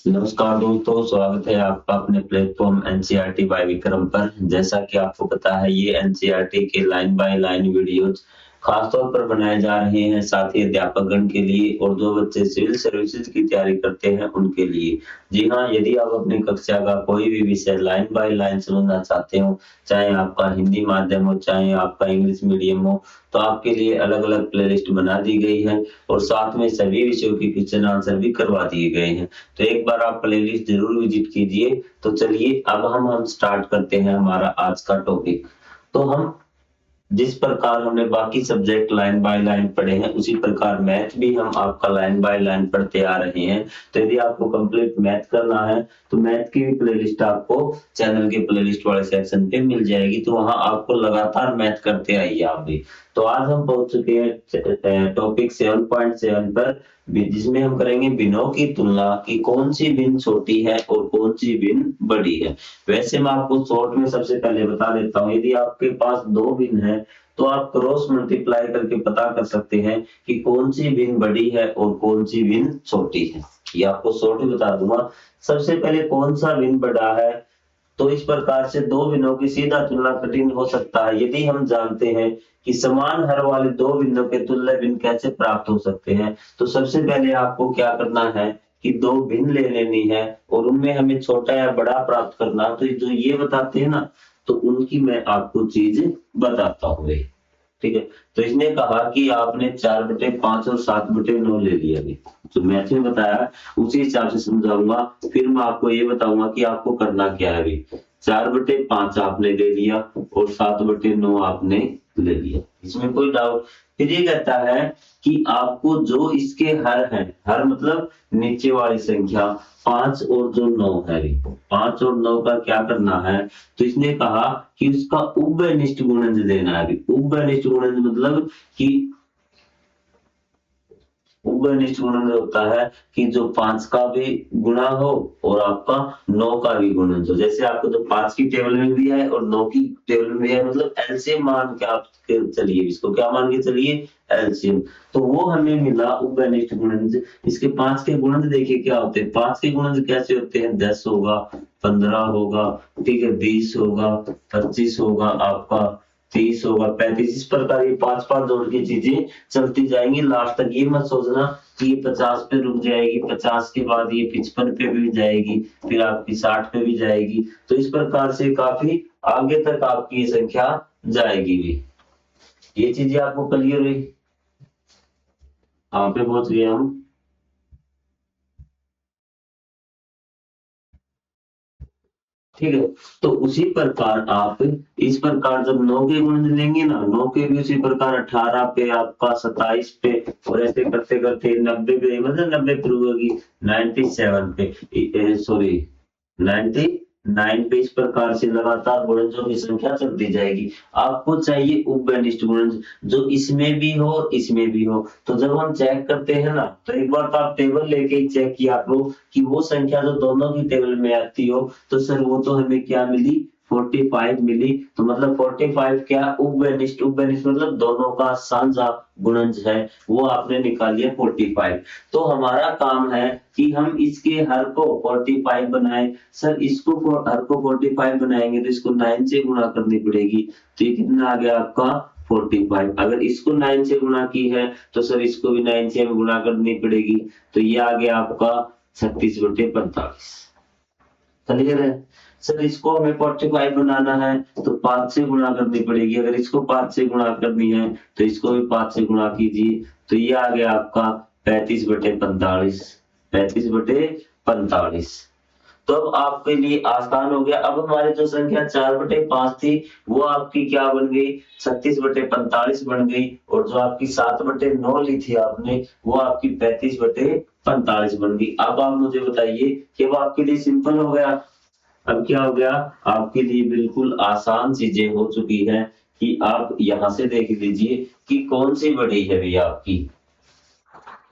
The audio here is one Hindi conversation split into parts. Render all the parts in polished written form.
नमस्कार दोस्तों, स्वागत है आपका अपने प्लेटफॉर्म एनसीईआरटी बाय विक्रम पर। जैसा कि आपको पता है, ये एनसीईआरटी के लाइन बाय लाइन वीडियोज खास तौर पर बनाए जा रहे हैं, साथ ही अध्यापकगण के लिए और जो बच्चे सिविल सर्विसेज की तैयारी करते हैं उनके लिए। जी हाँ, यदि आप अपनी कक्षा का कोई भी विषय लाइन बाय लाइन समझना चाहते हो, चाहे आपका हिंदी माध्यम हो, चाहे आपका इंग्लिश मीडियम हो, तो आपके लिए अलग-अलग प्लेलिस्ट बना दी गई है और साथ में सभी विषयों के क्वेश्चन आंसर भी करवा दिए गए हैं। तो एक बार आप प्लेलिस्ट जरूर विजिट कीजिए। तो चलिए अब हम स्टार्ट करते हैं हमारा आज का टॉपिक। तो हम जिस प्रकार हमने बाकी सब्जेक्ट लाइन बाय लाइन पढ़े हैं, उसी प्रकार मैथ भी हम आपका लाइन बाय लाइन पढ़ते आ रहे हैं। तो यदि आपको कंप्लीट मैथ करना है तो मैथ की भी प्लेलिस्ट आपको चैनल के प्लेलिस्ट वाले सेक्शन पे मिल जाएगी, तो वहां आपको लगातार मैथ करते आइए आप भी। तो आज हम पहुंच चुके हैं टॉपिक 7.7 पर, जिसमें हम करेंगे भिन्नों की तुलना की कौन सी भिन्न छोटी है और कौन सी भिन्न बड़ी है। वैसे मैं आपको शॉर्ट में सबसे पहले बता देता हूँ, यदि आपके पास दो भिन्न है तो आप क्रॉस मल्टीप्लाई करके पता कर सकते हैं कि कौन सी भिन्न बड़ी है और कौन सी भिन्न छोटी है। ये आपको शॉर्ट में बता दूंगा। सबसे पहले कौन सा भिन्न बड़ा है, तो इस प्रकार से दो भिन्नों की सीधा तुलना कठिन हो सकता है यदि हम जानते हैं कि समान हर वाले दो भिन्नों के तुल्य भिन्न कैसे प्राप्त हो सकते हैं। तो सबसे पहले आपको क्या करना है कि दो भिन्न ले लेनी है और उनमें हमें छोटा या बड़ा प्राप्त करना। तो जो ये बताते हैं ना, तो उनकी मैं आपको चीज बताता हूँ। ठीक है, तो इसने कहा कि आपने 4/5 और 7/9 ले लिया। अभी जो मैथ में बताया उसी हिसाब से समझाऊंगा, फिर मैं आपको ये बताऊंगा कि आपको करना क्या है। अभी 4/5 आपने ले लिया और 7/9 आपने ले लिया, इसमें कोई डाउट। फिर ये कहता है कि आपको जो इसके हर है, हर मतलब नीचे वाली संख्या 5 और जो 9 है, 5 और 9 का क्या करना है। तो इसने कहा कि उसका उभयनिष्ठ गुणज देना है। उभयनिष्ठ गुणज मतलब कि उभयनिष्ठ गुणज होता है कि जो 5 का भी गुणा हो और आपका 9 का भी गुणज हो। जैसे आपको तो 5 की टेबल में भी है और 9 की टेबल में भी है, मतलब एलसीएम मान के आप चलिए, इसको क्या मान के चलिए, एलसीएम। तो वो हमें मिला उभयनिष्ठ गुणज। इसके 5 के गुणज देखिए क्या होते हैं। 5 के गुणज कैसे होते हैं, 10 होगा, 15 होगा, ठीक है, 20 होगा, 25 होगा, आपका 30 होगा, 35। इस प्रकार ये 5-5 जोड़ की चीजें चलती जाएंगी। लास्ट तक ये मत सोचना कि ये 50 पे रुक जाएगी, 50 के बाद ये 55 पे भी जाएगी, फिर आपकी 60 पे भी जाएगी। तो इस प्रकार से काफी आगे तक आपकी ये संख्या जाएगी भी। ये चीजें आपको क्लियर हुई? कहाँ पे पहुंच गए हम? ठीक है, तो उसी प्रकार आप इस प्रकार जब 9 के गुणज लेंगे ना, 9 के भी उसी प्रकार 18 पे, आपका 27 पे, और ऐसे करते करते 90 पे, मतलब 90 पे होगी, 97 पे, सॉरी 99 पे। इस प्रकार से लगातार गुणजों की संख्या चलती जाएगी। आपको चाहिए उभयनिष्ठ गुणज, जो इसमें भी हो इसमें भी हो। तो जब हम चेक करते हैं ना, तो एक बार तो आप टेबल लेके ही चेक किया करो कि वो संख्या जो दोनों की टेबल में आती हो। तो सर वो तो हमें क्या मिली, 45 मिली। तो मतलब 45 क्या, उभयनिष्ठ। उभयनिष्ठ मतलब दोनों का साझा गुणज है, वो आपने निकाल लिया 45। तो हमारा काम है कि हम इसके हर को 45 बनाए। सर इसको हर को 45 बनाएंगे तो इसको 9 से गुणा करनी पड़ेगी। तो ये कितना आ गया आपका 45। अगर इसको 9 से गुणा की है तो सर इसको भी 9 से हमें गुणा करनी पड़ेगी। तो ये आ गया आपका 36/45। क्लियर है? सर इसको हमें 45 बनाना है तो 5 से गुणा करनी पड़ेगी। अगर इसको 5 से गुणा करनी है तो इसको भी 5 से गुणा कीजिए। तो ये आ गया आपका 35/45। 35/45। तो अब आपके लिए आसान हो गया। अब हमारी जो संख्या 4/5 थी वो आपकी क्या बन गई, 36/45 बन गई। और जो आपकी 7/9 ली थी आपने, वो आपकी 35/45 बन गई। अब आप मुझे बताइए कि वो आपके लिए सिंपल हो गया। अब क्या हो गया, आपके लिए बिल्कुल आसान चीजें हो चुकी है कि आप यहां से देख लीजिए कि कौन सी बड़ी है भैया आपकी।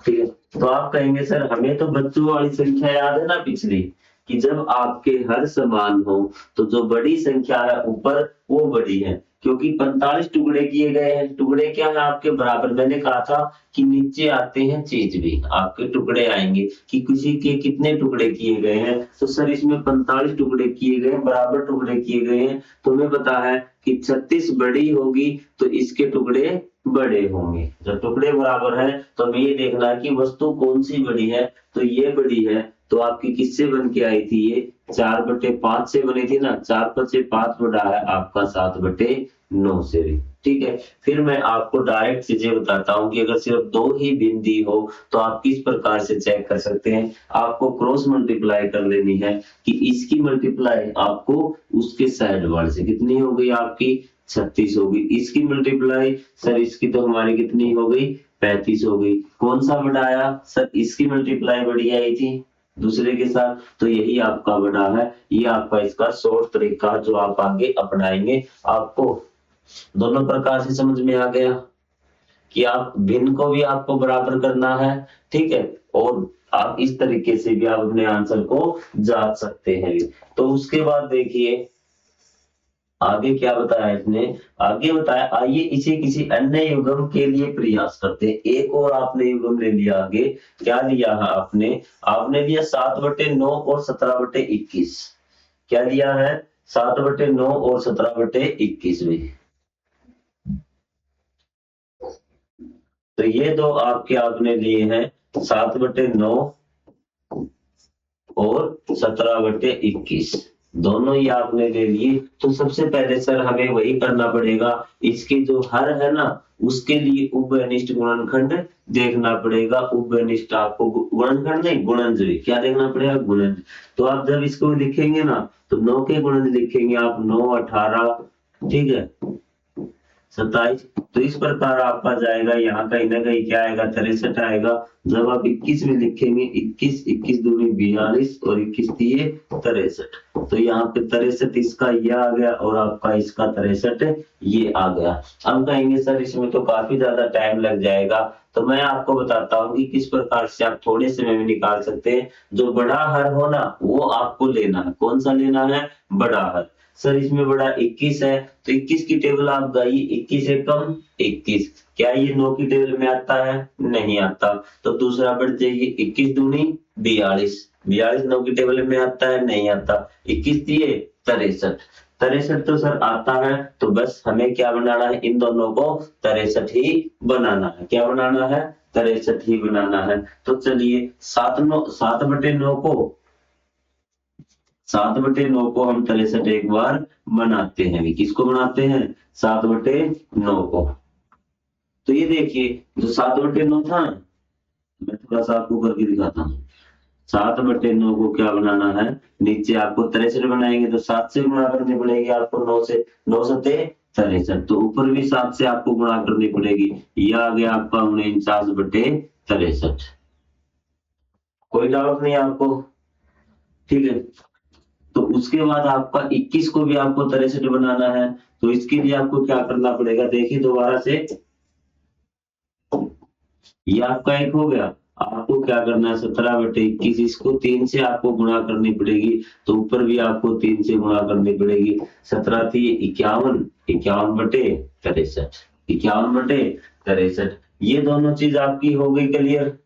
ठीक है, तो आप कहेंगे सर हमें तो बच्चों वाली संख्या याद है ना पिछली, कि जब आपके हर समान हो तो जो बड़ी संख्या है ऊपर वो बड़ी है। क्योंकि 45 टुकड़े किए गए हैं। टुकड़े क्या है आपके बराबर, मैंने कहा था कि नीचे आते हैं चीज भी, आपके टुकड़े आएंगे कि किसी के कितने टुकड़े किए गए हैं। तो सर इसमें 45 टुकड़े किए गए, बराबर टुकड़े किए गए हैं। तो हमें पता है कि 36 बड़ी होगी तो इसके टुकड़े बड़े होंगे। जब टुकड़े बराबर है तो हमें ये देखना है कि वस्तु कौन सी बड़ी है। तो ये बड़ी है, तो आपकी किससे बन के आई थी, ये 4/5 से बनी थी ना। 4/5 बड़ा है आपका 7/9 से भी। ठीक है, फिर मैं आपको डायरेक्ट चीजें बताता हूँ कि अगर सिर्फ 2 ही बिंदी हो तो आप किस प्रकार से चेक कर सकते हैं। आपको क्रॉस मल्टीप्लाई कर लेनी है कि इसकी मल्टीप्लाई आपको उसके साइड वाले से कितनी हो गई आपकी 36 हो गई। इसकी मल्टीप्लाई सर इसकी तो हमारी कितनी हो गई 35 हो गई। कौन सा बड़ा आया सर, इसकी मल्टीप्लाई बड़ी आई थी दूसरे के साथ, तो यही आपका बड़ा है। ये आपका इसका शॉर्ट तरीका जो आप आगे अपनाएंगे। आपको दोनों प्रकार से समझ में आ गया कि आप भिन्न को भी आपको बराबर करना है, ठीक है, और आप इस तरीके से भी आप अपने आंसर को जांच सकते हैं। तो उसके बाद देखिए आगे क्या बताया इसने, आगे बताया आइए इसे किसी अन्य युग्म के लिए प्रयास करते हैं। एक और आपने युग्म ले लिया। आगे क्या लिया है आपने लिया 7/9 और 17/21। क्या लिया है 7/9 और 17/21 में। तो ये दो आपके आपने लिए हैं 7/9 और 17/21, दोनों ही आपने ले लिए। तो सबसे पहले सर हमें वही करना पड़ेगा, इसके जो हर है ना उसके लिए उभयनिष्ठ गुणनखंड देखना पड़ेगा। उभयनिष्ठ आपको गुणनखंड नहीं गुणनज, क्या देखना पड़ेगा गुणनज। तो आप जब इसको लिखेंगे ना तो 9 के गुणनज लिखेंगे आप, 9 18, ठीक है, 27। तो इस प्रकार आपका जाएगा, यहाँ कहीं ना कहीं क्या आएगा 63 आएगा। जब आप 21 में लिखेंगे 21 21 दूनी 42 और 21 दिए 63। तो यहाँ पे 63 इसका ये आ गया और आपका इसका 63 ये आ गया। अब कहेंगे सर इसमें तो काफी ज्यादा टाइम लग जाएगा। तो मैं आपको बताता हूँ कि किस प्रकार से आप थोड़े समय में निकाल सकते हैं। जो बड़ा हर हो ना वो आपको लेना है। कौन सा लेना है, बड़ा हर। सर इसमें बड़ा 21 है तो 21 की टेबल आप गाइए, 21 एकम 21। क्या ये 9 की टेबल में आता है, नहीं आता। तो दूसरा बढ़ जाइए 21 दूनी 42, 42 9 की टेबल में आता है, नहीं आता। 21 दिए 63, 63 तो सर आता है। तो बस हमें क्या बनाना है, इन दोनों को 63 ही बनाना है। क्या बनाना है, 63 ही बनाना है। तो चलिए 7/9 को 7/9 को हम 63 एक बार बनाते हैं। किसको बनाते हैं, 7/9 को। तो ये देखिए जो 7/9 था, मैं थोड़ा सा आपको करके दिखाता हूँ। 7/9 को क्या बनाना है, नीचे आपको 63 बनाएंगे तो 7 से गुणा करनी पड़ेगी आपको, 9 से, 9 सते 63। तो ऊपर भी 7 से आपको गुणा करनी पड़ेगी। यह आ गया आपका 49/63। कोई डाउट नहीं आपको, ठीक है। तो उसके बाद आपका 21 को भी आपको 63 बनाना है। तो इसके लिए आपको क्या करना पड़ेगा, देखिए दोबारा से, ये आपका एक हो गया। आपको क्या करना है 17/21, इसको 3 से आपको गुणा करनी पड़ेगी। तो ऊपर भी आपको 3 से गुणा करनी पड़ेगी। 17 थी 51, 51/63, 51/63। ये दोनों चीज आपकी हो गई क्लियर।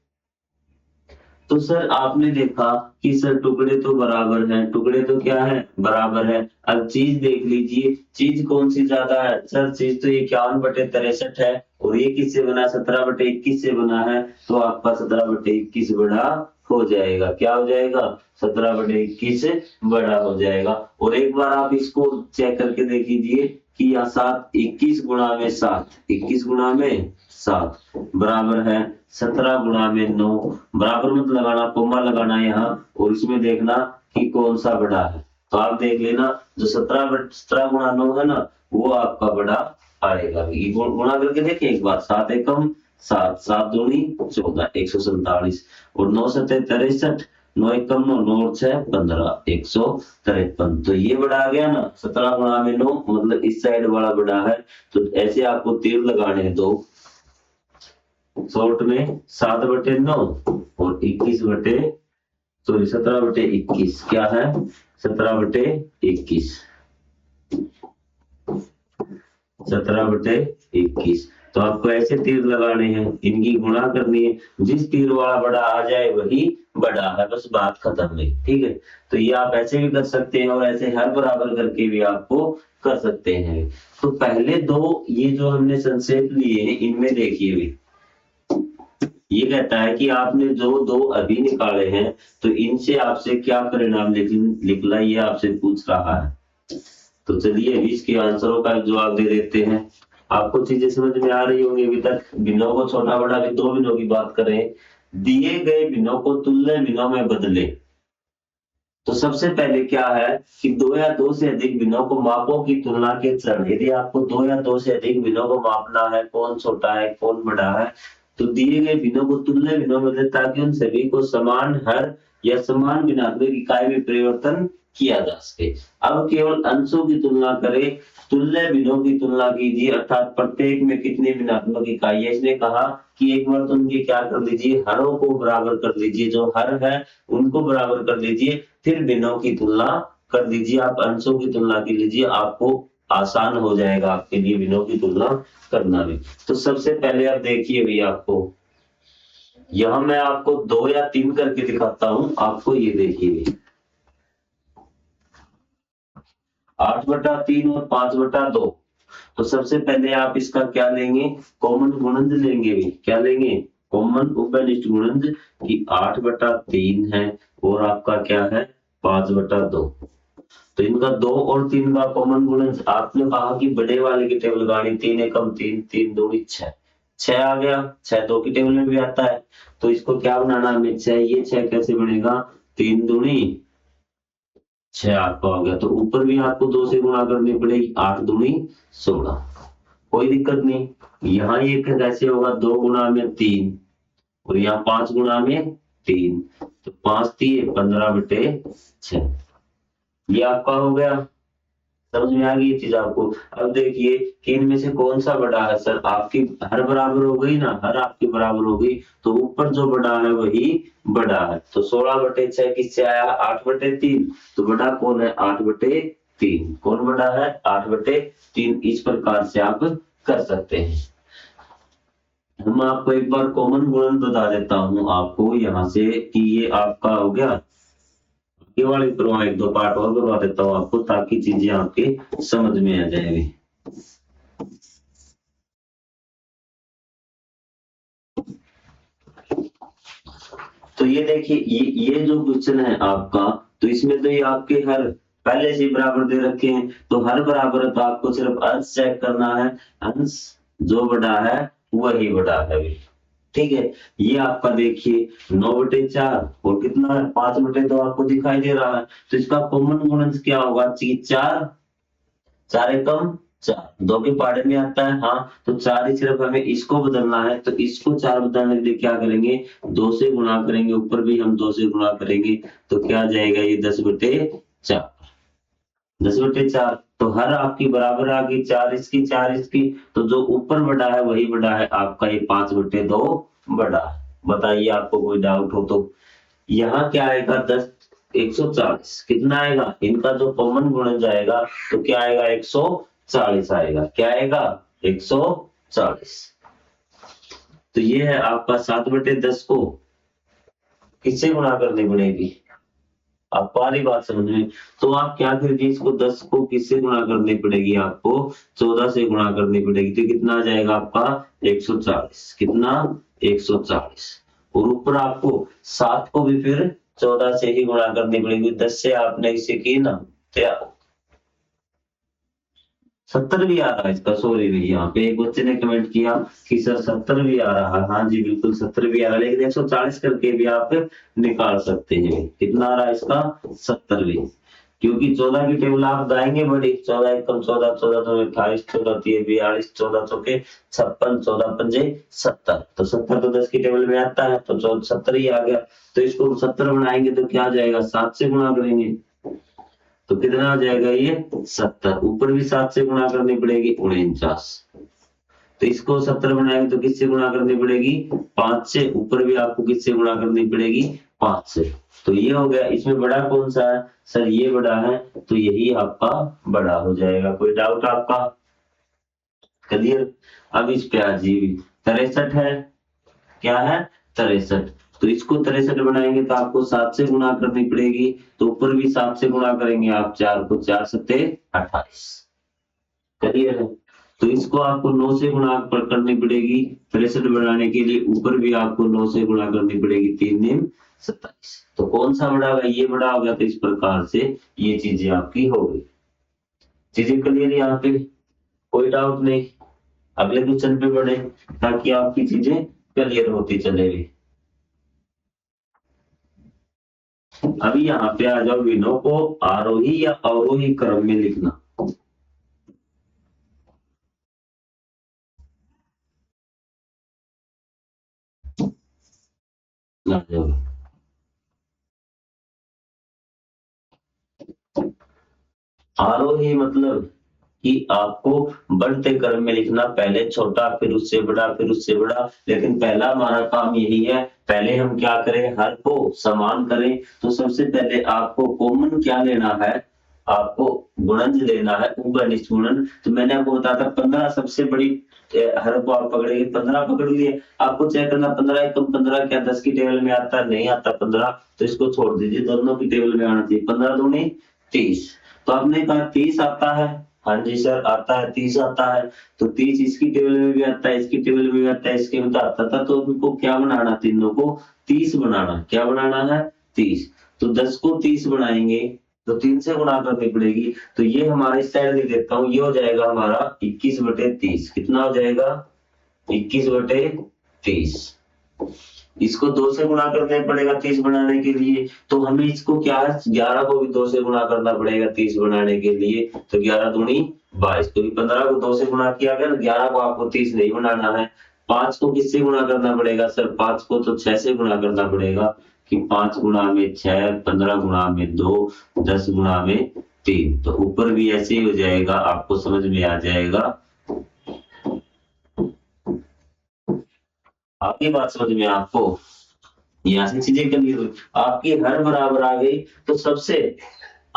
तो सर आपने देखा कि सर टुकड़े तो बराबर हैं, टुकड़े तो क्या है बराबर है। अब चीज देख लीजिए, चीज कौन सी ज्यादा है। सर चीज तो 51/63 है और ये किससे बना, 17/21 से बना है। तो आपका 17/21 बड़ा हो जाएगा। क्या हो जाएगा, 17/21 बड़ा हो जाएगा। और एक बार आप इसको चेक करके देख लीजिए कि यहाँ 7 21 गुणा में 7, 21 गुणा में 7 बराबर है 17 गुणा में 9। बराबर मत लगाना, कोमा लगाना यहाँ, और इसमें देखना कि कौन सा बड़ा है। तो आप देख लेना जो 17 गुणा 9 है ना वो आपका बड़ा आएगा। ये गुणा करके देखिए एक बार, 7 एकम 7, 7 दूनी 14, 147 और 9 सते 63, 9 एकम 9, 9 और 6 15, 153। तो ये बड़ा आ गया ना 17 गुणा में 9, मतलब इस साइड वाला बड़ा है। तो ऐसे आपको तीर लगाने हैं दो शॉर्ट में, 7/9 और 17/21। क्या है 17/21। 17/21। तो आपको ऐसे तीर लगाने हैं, इनकी गुणा करनी है, जिस तीर वाला बड़ा आ जाए वही बड़ा है, बस बात खत्म है। ठीक है, तो ये आप ऐसे भी कर सकते हैं और ऐसे हर बराबर करके भी आपको कर सकते हैं। तो पहले दो ये जो हमने संक्षेप लिए हैं इनमें देखिए भी ये कहता है कि आपने जो दो अभी निकाले हैं तो इनसे आपसे क्या परिणाम निकला, ये आपसे पूछ रहा है। तो चलिए अभी इसके आंसरों का जवाब दे देते हैं। आपको चीजें समझ में आ रही होंगी अभी तक। भिन्नों को छोटा बड़ा भी दो भिन्नों की बात करें, दिए गए भिन्नों को तुल्य भिन्नों में बदले। तो सबसे पहले क्या है कि दो या दो से अधिक भिन्नों को मापों की तुलना के चरण। यदि आपको दो या दो से अधिक भिन्नों को मापना है, कौन छोटा है कौन बड़ा है, तो दिए गए भिन्नों को तुल्य भिन्नों में बदले ताकि उन सभी को समान हर या समान भिन्नात्मक इकाई में परिवर्तन किया जा सके। अब केवल अंशों की तुलना करें, तुल्य भिन्नों की तुलना कीजिए, अर्थात प्रत्येक में कितनी भिन्नात्मक इकाई है। इसने कहा कि एक बार तो उनके क्या कर लीजिए, हरों को बराबर कर लीजिए, जो हर है उनको बराबर कर लीजिए, फिर भिन्नों की तुलना कर लीजिए। आप अंशों की तुलना की लीजिए, आपको आसान हो जाएगा आपके लिए भिन्नों की तुलना करना भी। तो सबसे पहले आप देखिए भैया, आपको यहां मैं आपको 2 या 3 करके दिखाता हूं, आपको ये देखिए 8/3 और 5/2। तो सबसे पहले आप इसका क्या लेंगे, कॉमन गुणज लेंगे भी। क्या लेंगे, कॉमन उभयनिष्ठ गुणज की 8/3 है और आपका क्या है 5/2। तो इनका 2 और 3 का कॉमन गुणज, आपने कहा कि बड़े वाले की टेबल लगानी, 3 एकम 3, 3 दूनी 6, 6 आ गया। 6 2 की टेबल में भी आता है, तो इसको क्या बनाना हमें 6, ये 6 कैसे बनेगा, 3 दूनी 6 आपका हो गया। तो ऊपर भी आपको 2 से गुणा करनी पड़ेगी, 8 दूनी 16, कोई दिक्कत नहीं। यहाँ ये कैसे होगा, 2 गुणा में 3 और यहाँ 5 गुणा में 3, तो 5 3 15/6, ये आपका हो गया। समझ में आ गई ये चीज आपको। अब देखिए कि इनमें से कौन सा बड़ा है। सर आपकी हर बराबर हो गई ना, हर आपकी बराबर हो गई, तो ऊपर जो बड़ा है वही बड़ा है। तो 16/6 किससे आया, 8/3। तो बड़ा कौन है, 8/3। कौन बड़ा है, 8/3। इस प्रकार से आप कर सकते हैं। हम आपको एक बार कॉमन गुणन बता देता हूं आपको यहाँ से कि ये आपका हो गया। ये वाले करवा, एक दो पार्ट और करवा देता हूँ आपको ताकि चीजें आपके समझ में आ जाएगी। तो ये देखिए ये जो क्वेश्चन है आपका, तो इसमें तो ये आपके हर पहले से बराबर दे रखे हैं, तो हर बराबर है तो आपको सिर्फ अंश चेक करना है, अंश जो बड़ा है वही बड़ा है। ठीक है, ये आपका देखिए 9/4 और कितना है 5/2 आपको दिखाई दे रहा है। तो इसका कॉमन गुणज क्या होगा, 4 4 एकम 4, 2 के पहाड़े में आता है। हाँ, तो 4 ही सिर्फ हमें इसको बदलना है, तो इसको 4 बदलने के लिए क्या करेंगे, 2 से गुणा करेंगे, ऊपर भी हम 2 से गुणा करेंगे, तो क्या जाएगा ये 10/4, 10/4। तो हर आपकी बराबर आ गई, 4 इसकी 4 इसकी, तो जो ऊपर बड़ा है वही बड़ा है, आपका ये 5/2 बड़ा है। बताइए आपको कोई डाउट हो तो। यहाँ क्या आएगा 10 140 कितना आएगा, इनका जो कॉमन गुणज आएगा तो क्या आएगा 140 आएगा। क्या आएगा 140। तो ये है आपका 7/10 को किससे गुणा करनी पड़ेगी, आपको आ रही बात समझ में। तो आप क्या करिए, इसको 10 को किससे गुणा करनी पड़ेगी, आपको 14 से गुणा करनी पड़ेगी। तो कितना आ जाएगा आपका 140, कितना 140। और ऊपर आपको 7 को भी फिर 14 से ही गुणा करनी पड़ेगी। 10 से आपने इसे की ना, तो 70 भी आ रहा है इसका। सॉरी भैया, यहाँ पे एक बच्चे ने कमेंट किया कि सर 70 भी आ रहा है। हाँ जी बिल्कुल 70 भी आ रहा है, लेकिन 140 करके भी आप निकाल सकते हैं। कितना आ रहा है इसका 70 भी, क्योंकि 14 की टेबल आप गाएंगे बड़ी, 14 एकम 14, 14 2 28, 14 3 42, 14 चौके 56, 14 पंजे 70। तो 70 तो 10 की टेबल में आता है, तो 70 ही आ गया। तो इसको 70 बनाएंगे तो क्या आ जाएगा, 7 से गुणा करेंगे तो कितना आ जाएगा ये 70। ऊपर भी 7 से गुणा करनी पड़ेगी 49। तो इसको 70 बनाएंगे तो किससे गुणा करनी पड़ेगी 5 से। ऊपर भी आपको किससे गुणा करनी पड़ेगी 5 से। तो ये हो गया। इसमें बड़ा कौन सा है, सर ये बड़ा है, तो यही आपका बड़ा हो जाएगा। कोई डाउट आपका। क्लियर। अब इस पे आ जी 63 है, क्या है 63, तो इसको 63 बनाएंगे तो आपको 7 से गुणा करनी पड़ेगी, तो ऊपर भी 7 से गुणा करेंगे आप, 4 को 4 सत्ते 28, क्लियर है। तो इसको आपको 9 से गुणा करनी पड़ेगी 63 बनाने के लिए, ऊपर भी आपको 9 से गुणा करनी पड़ेगी, 3 दिन 27। तो कौन सा बड़ा होगा, ये बड़ा होगा। तो इस प्रकार से ये चीजें आपकी हो गई। चीजें क्लियर यहाँ पे, कोई डाउट नहीं। अगले क्वेश्चन पे बढ़े ताकि आपकी चीजें क्लियर होती चलेगी। अभी यहाँ पे आ जाओ, विनों को आरोही या अवरोही क्रम में लिखना। आ जाओ। आरोही मतलब कि आपको बढ़ते क्रम में लिखना, पहले छोटा फिर उससे बड़ा फिर उससे बड़ा। लेकिन पहला हमारा काम यही है, पहले हम क्या करें, हर को समान करें। तो सबसे पहले आपको कॉमन क्या लेना है, आपको गुणज लेना है, उभयनिष्ठ गुणन। तो मैंने आपको बताया था 15 सबसे बड़ी हर को आप पकड़ेंगे, 15 पकड़ लिए। आपको चेक करना 15 एकम 15 क्या 10 की टेबल में आता है, नहीं आता 15, तो इसको छोड़ दीजिए, दोनों की टेबल में आना चाहिए। 15 दूनी 30, तो आपने कहा 30 आता है, हाँ जी सर आता है, 30 आता है। तो 30 इसकी टेबल में भी आता है, इसकी टेबल में भी आता है, इसके में तो आता था। तो उनको क्या बनाना, तीनों को 30 बनाना। क्या बनाना है, 30। तो 10 को 30 बनाएंगे तो 3 से गुणा करनी पड़ेगी। तो ये हमारे इस साइड लिख देता हूँ, ये हो जाएगा हमारा 21/30। कितना हो जाएगा, 21/30। इसको 2 से गुणा करना पड़ेगा 30 बनाने के लिए। तो हमें इसको क्या है, 11 को भी 2 से गुणा करना पड़ेगा 30 बनाने के लिए। तो 11 दूनी 22, क्योंकि 15 को 2 से गुणा किया गया ना, 11 को आपको 30 नहीं बनाना है। 5 को किससे गुणा करना पड़ेगा सर, 5 को तो 6 से गुणा करना पड़ेगा, कि 5 गुणा में 6, 15 गुणा में 2, 10 गुणा में 3। तो ऊपर भी ऐसे ही हो जाएगा, आपको समझ में आ जाएगा। आपकी बात समझ में आपको, यहाँ से चीजें क्लियर हुई आपकी, हर बराबर आ गई। तो सबसे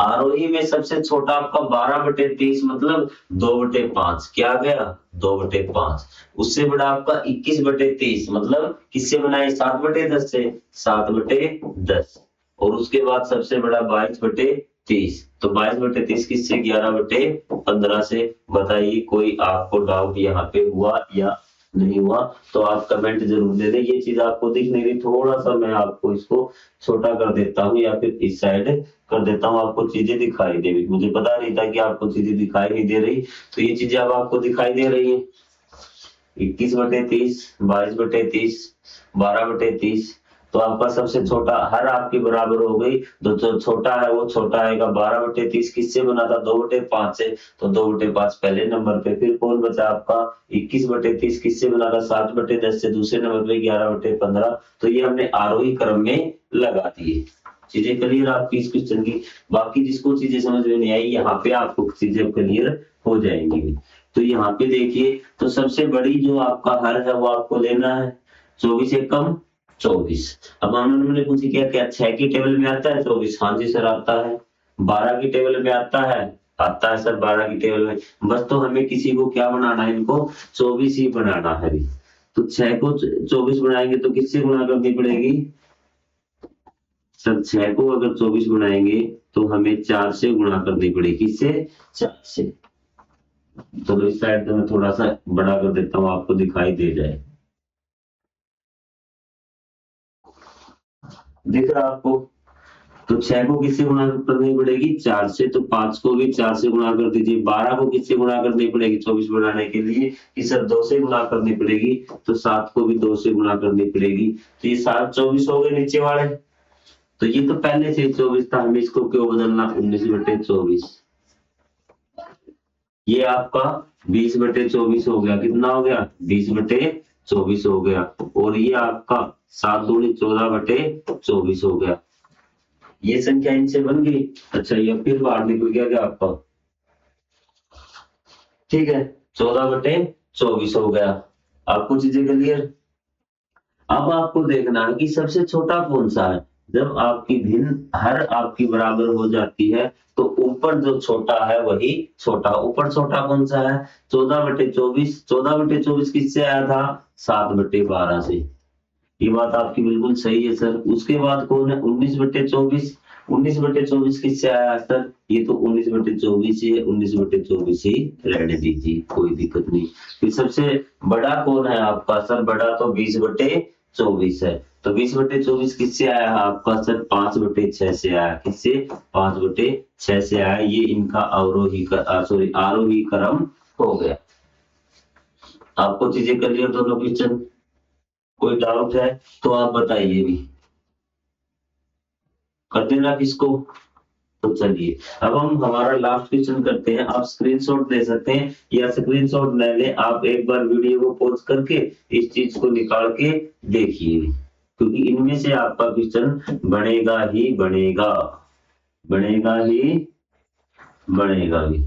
आरोही में सबसे छोटा आपका 12/30 मतलब 2/5, क्या गया 2/5। उससे बड़ा आपका 21/30 मतलब किससे बनाए, 7/10 से, 7/10। और उसके बाद सबसे बड़ा 22/30, तो 22/30 किससे, 11/15 से। बताइए कोई आपको डाउट यहाँ पे हुआ या नहीं हुआ, तो आप कमेंट जरूर दे दें। ये चीज आपको दिख नहीं रही, थोड़ा सा मैं आपको इसको छोटा कर देता हूँ या फिर इस साइड कर देता हूँ, आपको चीजें दिखाई दे रही। मुझे पता नहीं था कि आपको चीजें दिखाई नहीं दे रही, तो ये चीजें अब आपको दिखाई दे रही है। 21/30, 22/30, 12/30। तो आपका सबसे छोटा हर आपकी बराबर हो गई, जो छोटा है वो छोटा आएगा। 12/30 किससे बना था, 2/5 से, तो 2/5 पहले नंबर पे। फिर कौन बचा आपका 21/30 किससे बना था, 7/10 से, दूसरे नंबर पे 11/15। तो ये हमने आरोही क्रम में लगा दिए। चीजें क्लियर आपकी इस क्वेश्चन की। बाकी जिसको चीजें समझ में नहीं आई, यहाँ पे आपको चीजें क्लियर हो जाएंगी। तो यहाँ पे देखिए, तो सबसे बड़ी जो आपका हर है वो आपको लेना है 24 एकम 24। अब हमने पूछी क्या क्या 6 की टेबल में आता है 24, हाँ जी सर आता है। 12 की टेबल में आता है सर 12 की टेबल में। बस तो हमें किसी को क्या बनाना है, इनको 24 ही बनाना है। तो 6 को 24 बनाएंगे तो किससे गुणा करनी पड़ेगी सर, 6 को अगर 24 बनाएंगे तो हमें 4 से गुणा करनी पड़ेगी, किससे, 4 से। तो इस साइड में मैं थोड़ा सा बड़ा कर देता हूँ, आपको दिखाई दे जाए, दिख रहा आपको। तो 6 को किससे गुणा करनी पड़ेगी, 4 से। तो 5 को भी 4 से गुणा कर दीजिए। 12 को किससे गुणा करनी पड़ेगी 24 बनाने के लिए, कि सर 2 से गुणा करनी पड़ेगी। तो 7 को भी 2 से गुणा करनी पड़ेगी। तो ये 7 24 हो गए नीचे वाले। तो ये तो पहले से 24 था, हमें इसको क्यों बदलना, 19/24। ये आपका 20/24 हो गया, कितना हो गया 20/24 हो गया। और ये आपका 7 दूनी 14/24 हो गया। ये संख्या इनसे बन गई। अच्छा ये फिर बाहर निकल गया क्या आपका, ठीक है 14/24 हो गया। आपको चीजें क्लियर। अब आपको देखना है कि सबसे छोटा कौन सा है। जब आपकी भिन्न हर आपकी बराबर हो जाती है तो ऊपर जो छोटा है वही छोटा, ऊपर छोटा कौन सा है 14/24, 14/24 किससे आया था 7/12 से। ये बात आपकी बिल्कुल सही है सर। उसके बाद कौन है 19/24, 19/24 किससे आया सर, ये तो 19/24 ही है, 19/24 ही रहने दीजिए, कोई दिक्कत नहीं। फिर सबसे बड़ा कौन है आपका सर, बड़ा तो 20/24 है, तो 20/24 किससे आया है आपका सर 5/6 से आया, किससे 5/6 से आया। ये इनका आरोही क्रम हो गया। आपको चीजें क्लियर दोनों क्वेश्चन, कोई डाउट है तो आप बताइए भी, कर देना किसको। तो चलिए अब हम हमारा लास्ट क्वेश्चन करते हैं। आप स्क्रीनशॉट ले सकते हैं या स्क्रीनशॉट न ले, आप एक बार वीडियो को पॉज करके इस चीज को निकाल के देखिए, क्योंकि इनमें से आपका क्वेश्चन बनेगा ही बनेगा, बनेगा ही बनेगा भी।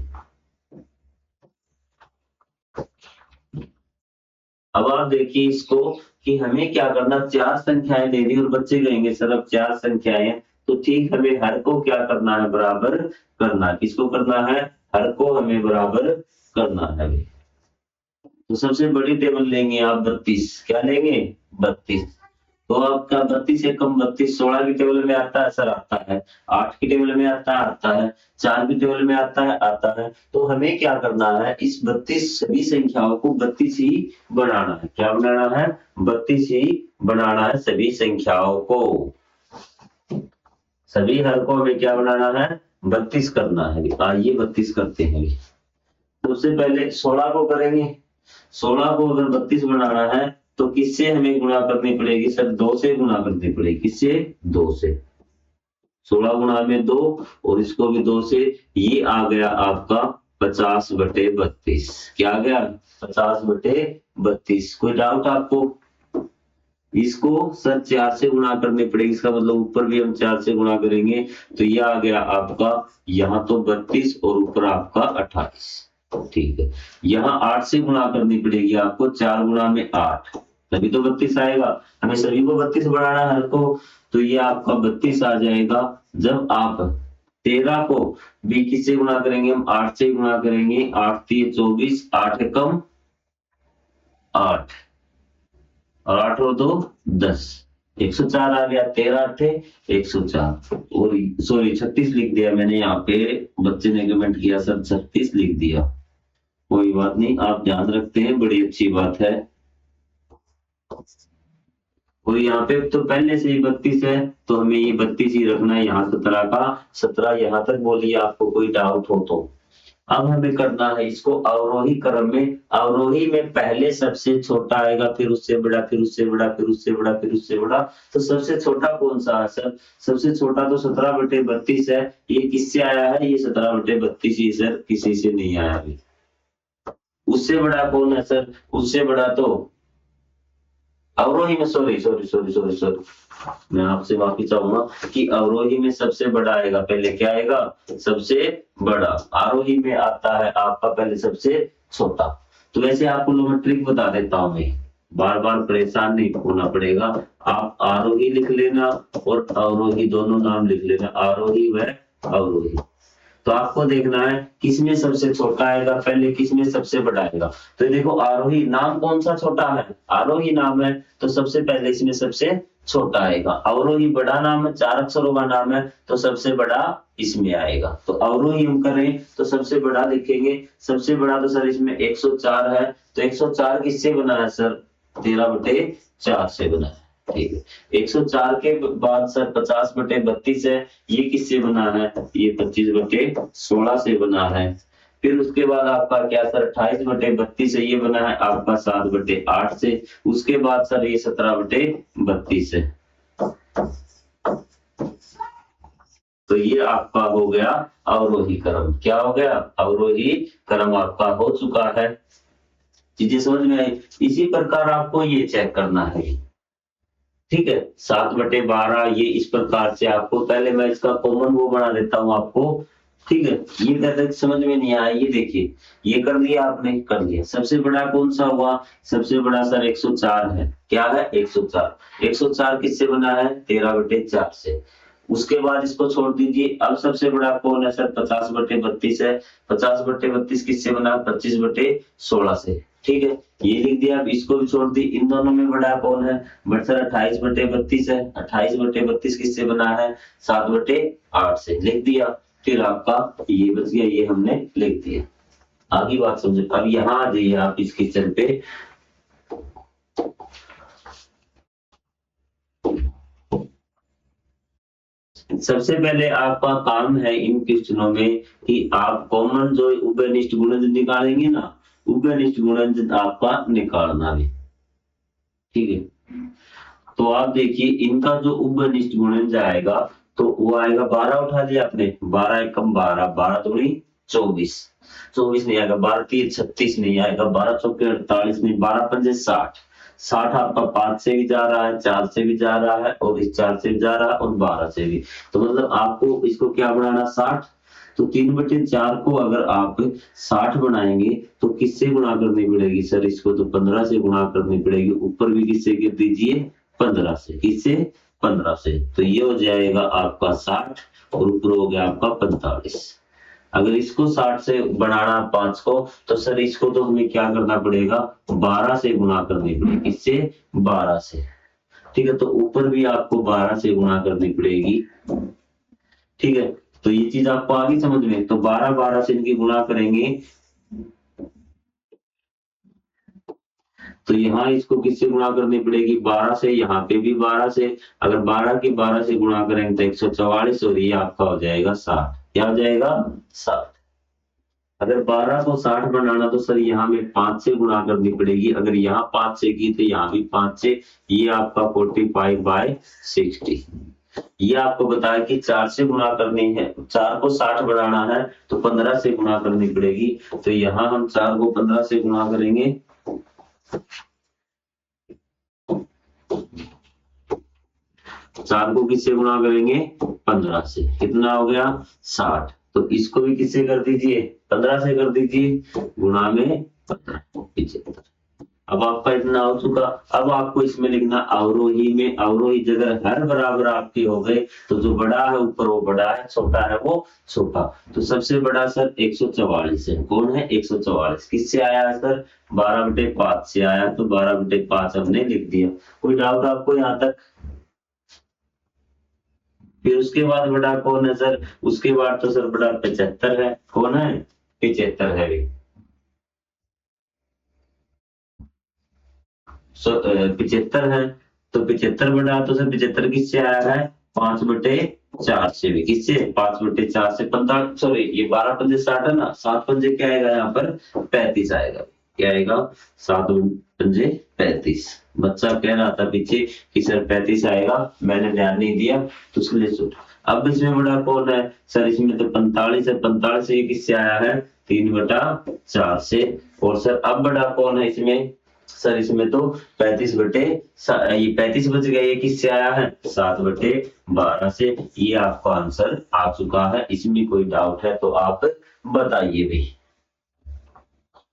अब आप देखिए इसको कि हमें क्या करना, 4 संख्याएं दे दी और बच्चे कहेंगे सर अब 4 संख्याएं, तो ठीक हमें हर को क्या करना है बराबर करना, किसको करना है, हर को हमें बराबर करना है। तो सबसे बड़ी टेबल लेंगे आप 32, क्या लेंगे 32, तो आपका 32 से कम 32 16 की टेबल में आता है सर, आता है, 8 की टेबल में आता है, 4 की टेबल में आता है। तो हमें क्या करना है, इस 32 सभी संख्याओं को 32 ही बनाना है, क्या बनाना है 32 ही बनाना है सभी संख्याओं को, सभी हर को हमें क्या बनाना है 32 करना है। आइए 32 करते हैं। सबसे पहले 16 को करेंगे, 16 को अगर 32 बनाना है तो किससे हमें गुणा करनी पड़ेगी सर, 2 से गुणा करनी पड़ेगी, किससे 2 से, 16 गुणा में 2 और इसको भी 2 से, ये आ गया आपका 50/32, क्या आ गया 50/32। कोई डाउट आपको, इसको सर 4 से गुणा करनी पड़ेगी, इसका मतलब ऊपर भी हम 4 से गुणा करेंगे, तो ये आ गया आपका यहाँ तो 32 और ऊपर आपका 28, ठीक है। यहाँ 8 से गुणा करनी पड़ेगी आपको, 4 गुणा में 8, तभी तो 32 आएगा, हमें सभी को 32 बढ़ाना है हर को, तो ये आपका 32 आ जाएगा। जब आप 13 को भी किससे गुणा करेंगे, हम 8 से गुणा करेंगे, 8 3 24, 8 कम 8 और 8 और 2 10, 104 आ गया, 13 8 104, और सॉरी 36 लिख दिया मैंने, यहाँ पे बच्चे ने कमेंट किया सर 36 लिख दिया, कोई बात नहीं, आप ध्यान रखते हैं, बड़ी अच्छी बात है। और यहाँ पे तो पहले से ही 32 है, तो हमें ये 32 ही रखना है, यहाँ 17 का 17 यहाँ तक बोलिए, आपको कोई डाउट हो तो। अब हमें करना है इसको अवरोही क्रम में, अवरोही में पहले सबसे छोटा आएगा, फिर उससे बड़ा, फिर उससे बड़ा, फिर उससे बड़ा, फिर उससे बड़ा, तो सबसे छोटा कौन सा है सर, सबसे छोटा तो 17/32 है, ये किससे आया है, ये 17/32 ही सर, किसी से नहीं आया अभी। उससे बड़ा कौन है सर, उससे बड़ा तो अवरोही में, sorry sorry sorry sorry sorry, मैं आपसे माफी चाहूंगा कि अवरोही में सबसे बड़ा आएगा, पहले क्या आएगा सबसे बड़ा, आरोही में आता है आपका पहले सबसे छोटा। तो वैसे आपको मैं ट्रिक बता देता हूं, मैं बार बार परेशान नहीं होना पड़ेगा, आप आरोही लिख लेना और अवरोही दोनों नाम लिख लेना, आरोही व अवरोही। तो आपको देखना है किसमें सबसे छोटा आएगा पहले, किसमें सबसे बड़ा आएगा। तो ये देखो आरोही नाम कौन सा छोटा है, आरोही नाम है, तो सबसे पहले इसमें सबसे छोटा आएगा। अवरोही बड़ा नाम है, 4 अक्षरों का नाम है, तो सबसे बड़ा इसमें आएगा। तो अवरोही हम करें तो सबसे बड़ा लिखेंगे, सबसे बड़ा तो सर इसमें 104 है, तो 104 किससे बना है सर 13/4 से बना है, ठीक है। 104 के बाद सर 50/32 है, ये किससे बना है, ये 25/16 से बना है। फिर उसके बाद आपका क्या सर 28/32 से ये बना है आपका 7/8 से, उसके बाद सर ये 17/32 है। तो ये आपका हो गया अवरोही क्रम, क्या हो गया अवरोही क्रम आपका हो चुका है। चीजें समझ में आई। इसी प्रकार आपको ये चेक करना है, ठीक है 7/12, ये इस प्रकार से आपको, पहले मैं इसका कॉमन वो बना देता हूं आपको, ठीक है, ये कहते समझ में नहीं आया, ये देखिए ये कर लिया आपने, कर लिया। सबसे बड़ा कौन सा हुआ? सबसे बड़ा सर 104 है। क्या है? 104। 104 किससे बना है? 13/4 से। उसके बाद इसको छोड़ दीजिए। अब सबसे बड़ा कौन है सर? 50/32 है। 50/32 किससे बना? 25/16 से। ठीक है, ये लिख दिया। अब इसको भी छोड़ दी। इन दोनों में बड़ा कौन है? बट सर 28/32 है। 28/32 किससे बना है? 7/8 से। लिख दिया। फिर आपका ये बच गया, ये हमने लिख दिया। आगे बात समझो। अब यहाँ आ जाइए आप इस क्वेश्चन पे। सबसे पहले आपका काम है इन क्वेश्चनों में कि आप कॉमन जो उभयनिष्ठ गुणज निकालेंगे ना, उभयनिष्ठ गुणज आपका निकालना है। ठीक है, तो आप देखिए इनका जो उभयनिष्ठ गुणज आएगा तो वो आएगा 12 उठा दिया आपने। 12 एकम 12, 12 दूनी 24, 24 नहीं आएगा। 12 3 36 नहीं आएगा। 12 चौके 48 नहीं। 12 पंजे 60, 60 आपका 5 से भी जा रहा है, 4 से भी जा रहा है, और इस 4 से भी जा रहा है, और 12 से भी। तो मतलब आपको इसको क्या बनाना? 60। तो 3/4 को अगर आप 60 बनाएंगे तो किससे गुणा करनी पड़ेगी सर? इसको तो 15 से गुणा करनी पड़ेगी। ऊपर भी किससे कर दीजिए? 15 से। किससे? 15 से। तो ये हो जाएगा आपका 60 और ऊपर हो गया आपका 45। अगर इसको 60 से बनाना 5 को, तो सर इसको तो हमें क्या करना पड़ेगा? 12 से गुणा करनी पड़ेगी। किससे? 12 से। ठीक है, तो ऊपर भी आपको 12 से गुणा करनी पड़ेगी। ठीक है, तो ये चीज आपको आगे समझ में। तो 12 से इनकी गुणा करेंगे तो यहाँ इसको किससे गुणा करनी पड़ेगी? 12 से। यहाँ पे भी 12 से। अगर 12 की 12 से गुणा करेंगे तो 144, और ये आपका हो जाएगा 60। क्या हो जाएगा? 60। अगर 12 को 60 बनाना तो सर यहाँ में 5 से गुणा करनी पड़ेगी। अगर यहाँ 5 से की तो यहाँ भी 5 से। ये आपका 45/60। ये आपको बताया कि 4 से गुणा करनी है। 4 को 60 बनाना है तो 15 से गुणा करनी पड़ेगी। तो यहाँ हम 4 को 15 से गुणा करेंगे। 4 को किससे गुणा करेंगे? 15 से। कितना हो गया? 60। तो इसको भी किससे कर दीजिए? 15 से कर दीजिए। गुणा में 15, 75। अब आपका इतना हो चुका। अब आपको इसमें लिखना अवरोही में। अवरोही जगह हर बराबर आपके हो गए तो जो बड़ा है ऊपर वो बड़ा है, छोटा है वो छोटा। तो सबसे बड़ा सर 144 है। कौन है? 144। किससे आया है सर? 12/5 से आया। तो 12/5 हमने लिख दिया। कोई डाउट आपको यहाँ तक? फिर उसके बाद बड़ा कौन है सर? उसके बाद तो सर बड़ा 75 है। कौन है? 75 है भी। 75 है। तो 75 बड़ा तो सर 75 किससे आया है? 5/4 से भी। किससे? 5/4 से। 45, सॉरी ये 12 पंजे 60 है ना। 7 पंजे क्या आएगा यहाँ पर? 35 आएगा। क्या आएगा? 7 पंजे 35। बच्चा कह रहा था पीछे कि सर 35 आएगा, मैंने ध्यान नहीं दिया तो इसलिए सुन। अब इसमें बड़ा कौन है सर? इसमें तो 45 है। 45 से ये किससे आया है? 3/4 से। और सर अब बड़ा कौन है इसमें? सर इसमें तो 35 बच गया। ये किससे आया है? 7/12 से। ये आपका आंसर आ चुका है। इसमें कोई डाउट है तो आप बताइए भी।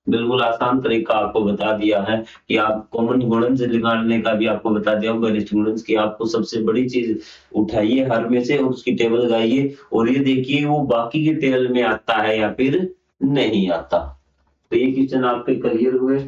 बिल्कुल आसान तरीका आपको बता दिया है कि आप कॉमन गुणज निकालने का भी आपको बता दिया। वरिष्ठ गुणज की आपको सबसे बड़ी चीज उठाइए हर में से और उसकी टेबल लगाइए, और ये देखिए वो बाकी के टेबल में आता है या फिर नहीं आता। तो ये क्वेश्चन आपके क्लियर हुए।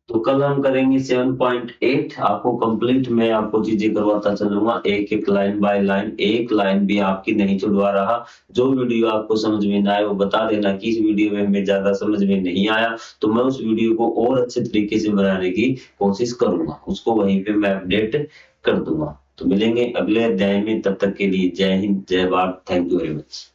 तो कल हम करेंगे 7.8। आपको कंप्लीट मैं आपको चीजें करवाता चलूंगा, एक एक लाइन बाय लाइन। एक लाइन भी आपकी नहीं छुड़वा रहा। जो वीडियो आपको समझ में ना आए वो बता देना कि इस वीडियो में हमें ज्यादा समझ में नहीं आया, तो मैं उस वीडियो को और अच्छे तरीके से बनाने की कोशिश करूंगा। उसको वहीं पे मैं अपडेट कर दूंगा। तो मिलेंगे अगले अध्याय में। तब तक के लिए जय हिंद, जय Bharat. Thank you very much.